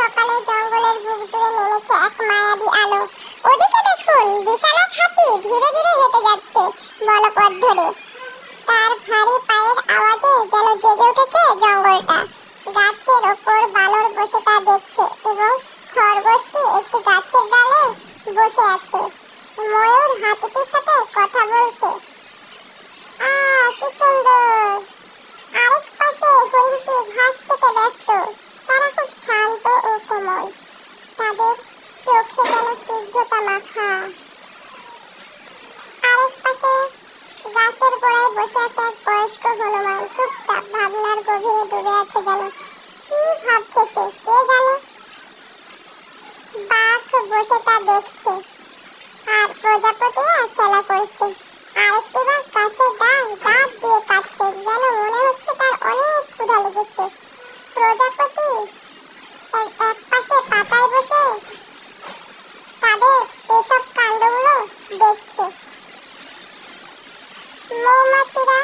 সকালে জঙ্গলের বুক জুড়ে নেমেছে এক মায়াবী আলো। ওদিকে দেখুন, বিশাল এক হাতি ধীরে ধীরে হেঁটে যাচ্ছে বনপথ ধরে। তার ভারী পায়ের আওয়াজে যেন জেগে উঠেছে জঙ্গলটা। গাছের ওপর বানর বসে তা দেখছে এবং খরগোশটি একটি গাছের ডালে বসে আছে। ময়ূর হাতিটির সাথে কথা বলছে। কি সুন্দর! আরেক পাশে হরিণটি ঘাস খেতে ব্যস্ত। তারা খুব শান্ত ও কোমল, তাদের চোখে যেন স্নিগ্ধতা মাখা। আরেক পাশে গাছের গোড়ায় বসে আছে এক বয়স্ক হনুমান, চুপচাপ ভাবনার গভীরে ডুবে আছে যেন। কি ভাবছে সে, কে জানে। বাঘ বসে তা দেখছে, আর প্রজাপতিরা খেলা করছে। আরেকটি বাঘ গাছের ডাল দাঁত দিয়ে কাটছে, যেন মনে হচ্ছে তার অনেক ক্ষুধা লেগেছে। প্রজাপতি এক পাশে পাতায় বসে তাদের এসব কাণ্ডগুলো দেখছে। মৌমাছিরা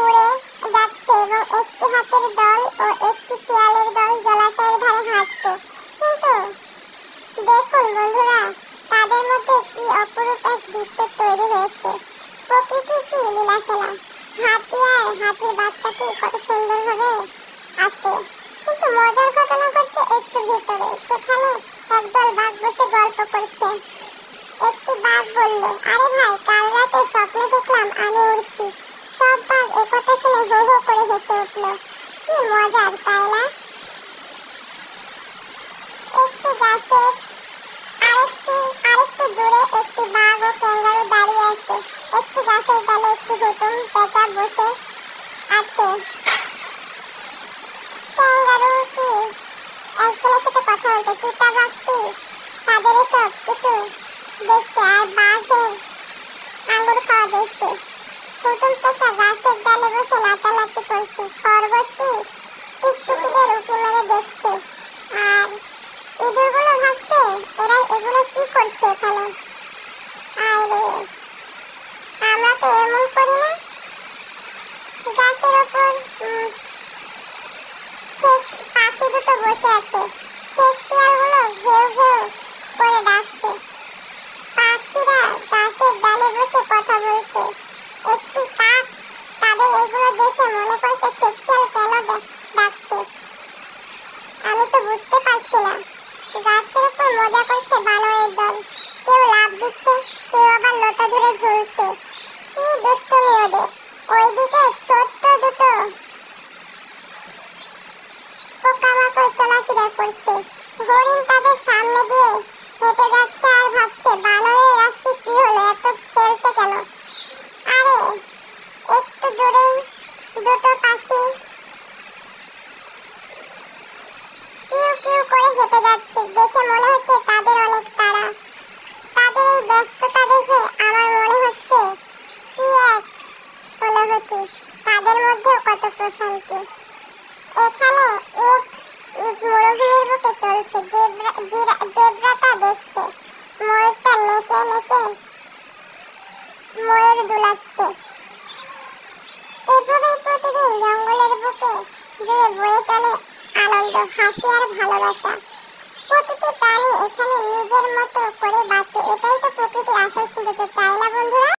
উড়ে যাচ্ছে এবং একটি হাতের দল ও একটি শিয়ালের দল জলাশয়ের ধারে হাঁটছে। কিন্তু দেখুন বন্ধুরা, তাদের মধ্যে কি অপরূপ এক দৃশ্য তৈরি হয়েছে। প্রকৃতি কি লীলা খেলা! হাতি আর হাতির বাচ্চাটি কত সুন্দরভাবে আছে, কিন্তু মজার ঘটনা ঘটছে একটু ভিতরে। সেখানে একদল বাঘ বসে গল্প করছে। একটি বাঘ বলল, আরে ভাই, কাল রাতে স্বপ্নে দেখলাম আমি উড়ছি। সব বাঘ একথা শুনে হো হো করে হেসে উঠল। কি মজার, তাই না? একটি গাছের আরেকটু দূরে একটি বাঘ ও ক্যাঙ্গারু দাঁড়িয়ে আছে। একটি গাছের ডালে একটি হুতুম পেঁচা বসে আছে। ক্যাঙ্গারুটি একজনের সাথে কথা বলছে। চিতাবাঘটি তাদের এসব কিছু দেখছে আর বাঘের আঙ্গুর খাওয়া দেখছে। হুতুম পেঁচা গাছের ডালে বসে নাচানাচি করছে। খরগোশটি টিকটিকিদের উঁকি মেরে দেখছে। আর ইঁদুরগুলো ভাবছে, এরা এগুলো কি করছে এখানে। আরে, আমরা তো এমন করি না। গাছের ওপর পাখি দুটো বসে আছে। শিয়ালগুলো ঘেউ ঘেউ করে ডাকছে। পাখিরা গাছের ডালে বসে কথা বলছে। একটি কাক তাদের এগুলো দেখে মনে করছে শিয়াল কেন ডাকছে। আমি তো বুঝতে পারছি না। গাছের উপর মজা করছে বানরের দল। কেউ লাফ দিচ্ছে, কেউ আবার লতা ধরে ঝুলছে। কি দুষ্টুমি ওদের! ওইদিকে ছোট্ট দুটো পোকামাকড় চলাফেরা করছে। হরিণ তাদের সামনে দিয়ে হেঁটে যাচ্ছে আর ভাবছে, বানরের আজকে কি হলো, এত খেলছে কেন। আরে, একটু দূরেই দুটো পাখি কিউ কিউ করে হেঁটে যাচ্ছে। দেখে মনে হচ্ছে তাদের অনেক তাড়া। তাদের এই ব্যস্ততা দেখে আমার মনে হচ্ছে কি এক অনুভূতি, তাদের মধ্যেও কত প্রশান্তি। এখানে উট মরুভূমির বুকে চলছে। জেব্রাটা দেখছে। ময়ূরটা নেচে নেচে ময়ূর দুলাচ্ছে। এভাবেই প্রতিদিন জঙ্গলের বুকে জুড়ে বয়ে চলে আনন্দ, হাসি আর ভালোবাসা। প্রতিটি প্রাণী এখানে নিজের মতো করে বাঁচে। এটাই তো প্রকৃতির আসল সৌন্দর্য, তাই না বন্ধুরা?